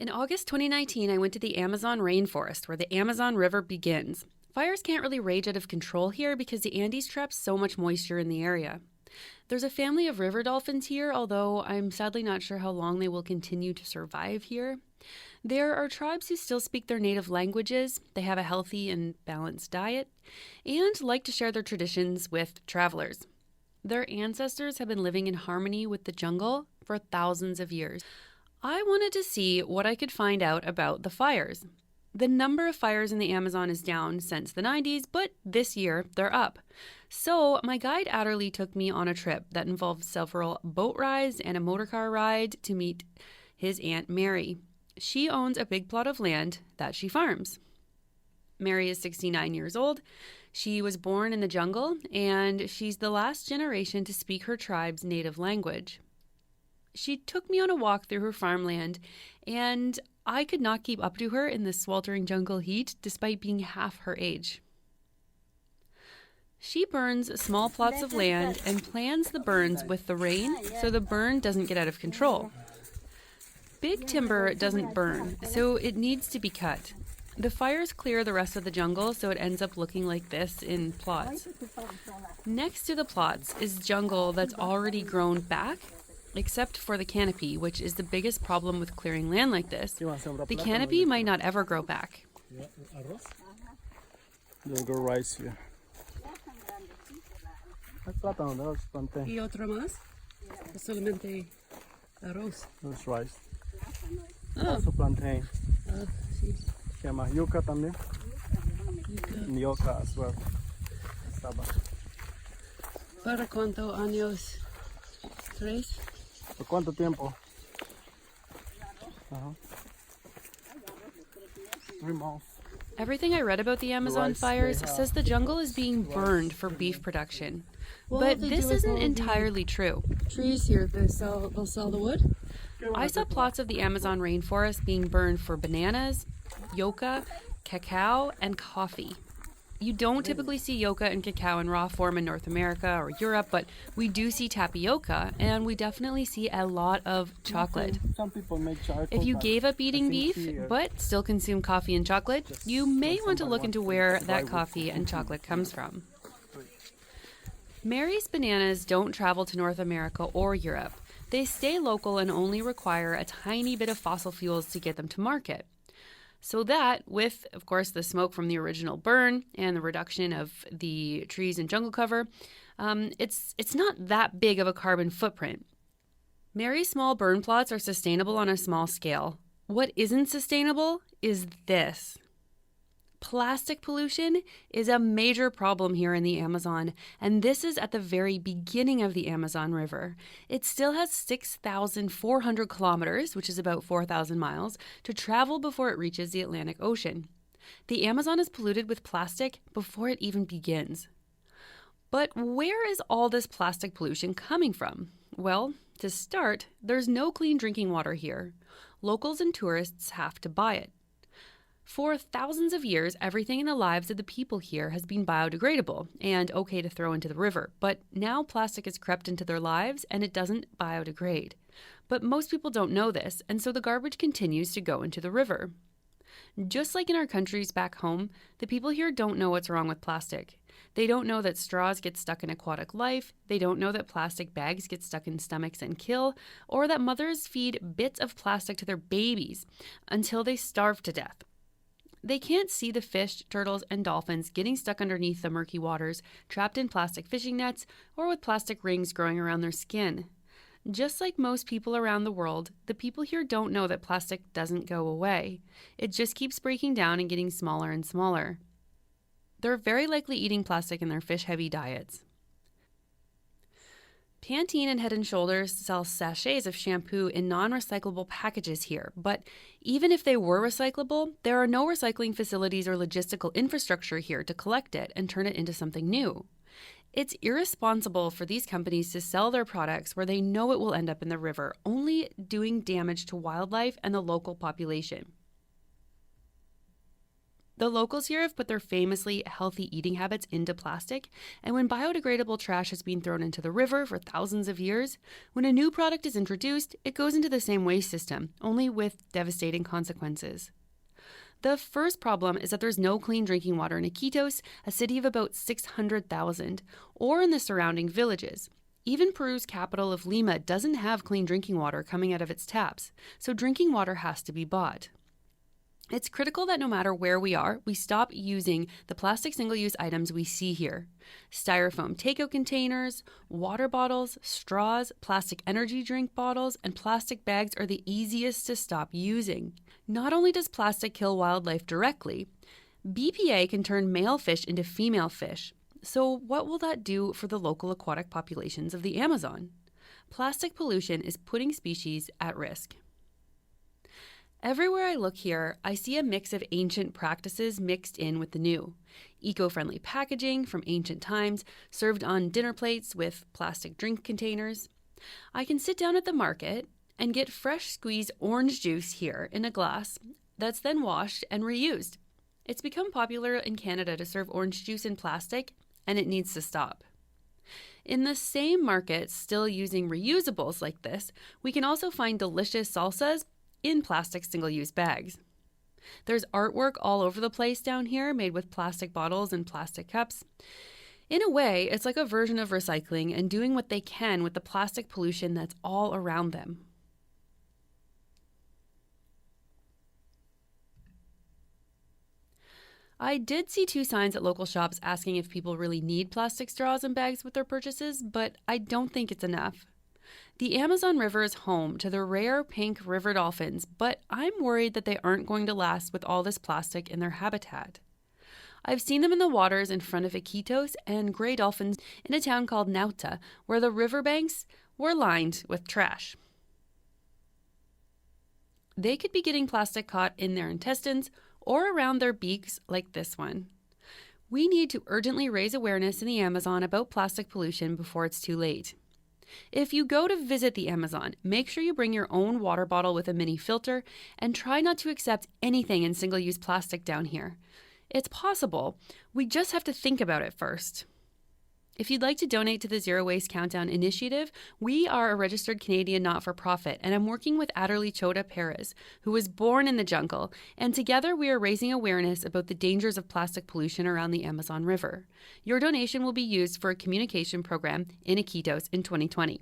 In August 2019, I went to the Amazon rainforest where the Amazon River begins. Fires can't really rage out of control here because the Andes traps so much moisture in the area. There's a family of river dolphins here, although I'm sadly not sure how long they will continue to survive here. There are tribes who still speak their native languages, they have a healthy and balanced diet, and like to share their traditions with travelers. Their ancestors have been living in harmony with the jungle for thousands of years. I wanted to see what I could find out about the fires. The number of fires in the Amazon is down since the 90s, but this year they're up. So my guide Adderley took me on a trip that involved several boat rides and a motorcar ride to meet his Aunt Mary. She owns a big plot of land that she farms. Mary is 69 years old. She was born in the jungle, and she's the last generation to speak her tribe's native language. She took me on a walk through her farmland, and I could not keep up to her in the sweltering jungle heat despite being half her age. She burns small plots of land and plans the burns with the rain so the burn doesn't get out of control. Big timber doesn't burn, so it needs to be cut. The fires clear the rest of the jungle, so it ends up looking like this in plots. Next to the plots is jungle that's already grown back, except for the canopy, which is the biggest problem with clearing land like this. The canopy might not ever grow back. There's go rice here. ¿Y otro más? Solamente arroz. There's rice. Oh. Also plantain. Sí. Se llama yuca también. Yuca as well. Saba. ¿Para cuántos años? ¿Tres? ¿Por cuánto tiempo? 3 months. Everything I read about the Amazon Rice, fires they have says the jungle is being burned for beef production. Well, But they this do with all isn't the entirely true. Trees here, they'll sell the wood? I saw plots of the Amazon rainforest being burned for bananas, yucca, cacao, and coffee. You don't typically see yucca and cacao in raw form in North America or Europe, but we do see tapioca, and we definitely see a lot of chocolate. Some people make chocolate. If you gave up eating I think beef, here- but still consume coffee and chocolate, you may want to look into where that coffee and chocolate comes from. Mary's bananas don't travel to North America or Europe. They stay local and only require a tiny bit of fossil fuels to get them to market. So that, with, of course, the smoke from the original burn and the reduction of the trees and jungle cover, it's not that big of a carbon footprint. Mary's small burn plots are sustainable on a small scale. What isn't sustainable is this. Plastic pollution is a major problem here in the Amazon, and this is at the very beginning of the Amazon River. It still has 6,400 kilometers, which is about 4,000 miles, to travel before it reaches the Atlantic Ocean. The Amazon is polluted with plastic before it even begins. But where is all this plastic pollution coming from? Well, to start, there's no clean drinking water here. Locals and tourists have to buy it. For thousands of years, everything in the lives of the people here has been biodegradable and okay to throw into the river. But now plastic has crept into their lives and it doesn't biodegrade. But most people don't know this, and so the garbage continues to go into the river. Just like in our countries back home, the people here don't know what's wrong with plastic. They don't know that straws get stuck in aquatic life, they don't know that plastic bags get stuck in stomachs and kill, or that mothers feed bits of plastic to their babies until they starve to death. They can't see the fish, turtles, and dolphins getting stuck underneath the murky waters, trapped in plastic fishing nets, or with plastic rings growing around their skin. Just like most people around the world, the people here don't know that plastic doesn't go away. It just keeps breaking down and getting smaller and smaller. They're very likely eating plastic in their fish-heavy diets. Pantene and Head & Shoulders sell sachets of shampoo in non-recyclable packages here, but even if they were recyclable, there are no recycling facilities or logistical infrastructure here to collect it and turn it into something new. It's irresponsible for these companies to sell their products where they know it will end up in the river, only doing damage to wildlife and the local population. The locals here have put their famously healthy eating habits into plastic, and when biodegradable trash has been thrown into the river for thousands of years, when a new product is introduced, it goes into the same waste system, only with devastating consequences. The first problem is that there's no clean drinking water in Iquitos, a city of about 600,000, or in the surrounding villages. Even Peru's capital of Lima doesn't have clean drinking water coming out of its taps, so drinking water has to be bought. It's critical that no matter where we are, we stop using the plastic single-use items we see here. Styrofoam takeout containers, water bottles, straws, plastic energy drink bottles, and plastic bags are the easiest to stop using. Not only does plastic kill wildlife directly, BPA can turn male fish into female fish. So what will that do for the local aquatic populations of the Amazon? Plastic pollution is putting species at risk. Everywhere I look here, I see a mix of ancient practices mixed in with the new. Eco-friendly packaging from ancient times, served on dinner plates with plastic drink containers. I can sit down at the market and get fresh squeezed orange juice here in a glass that's then washed and reused. It's become popular in Canada to serve orange juice in plastic, and it needs to stop. In the same market, still using reusables like this, we can also find delicious salsas in plastic single-use bags. There's artwork all over the place down here made with plastic bottles and plastic cups. In a way, it's like a version of recycling and doing what they can with the plastic pollution that's all around them. I did see 2 signs at local shops asking if people really need plastic straws and bags with their purchases, but I don't think it's enough. The Amazon River is home to the rare pink river dolphins, but I'm worried that they aren't going to last with all this plastic in their habitat. I've seen them in the waters in front of Iquitos and gray dolphins in a town called Nauta, where the riverbanks were lined with trash. They could be getting plastic caught in their intestines or around their beaks like this one. We need to urgently raise awareness in the Amazon about plastic pollution before it's too late. If you go to visit the Amazon, make sure you bring your own water bottle with a mini filter and try not to accept anything in single-use plastic down here. It's possible. We just have to think about it first. If you'd like to donate to the Zero Waste Countdown Initiative, we are a registered Canadian not-for-profit, and I'm working with Adderly Chota Perez, who was born in the jungle, and together we are raising awareness about the dangers of plastic pollution around the Amazon River. Your donation will be used for a communication program in Iquitos in 2020.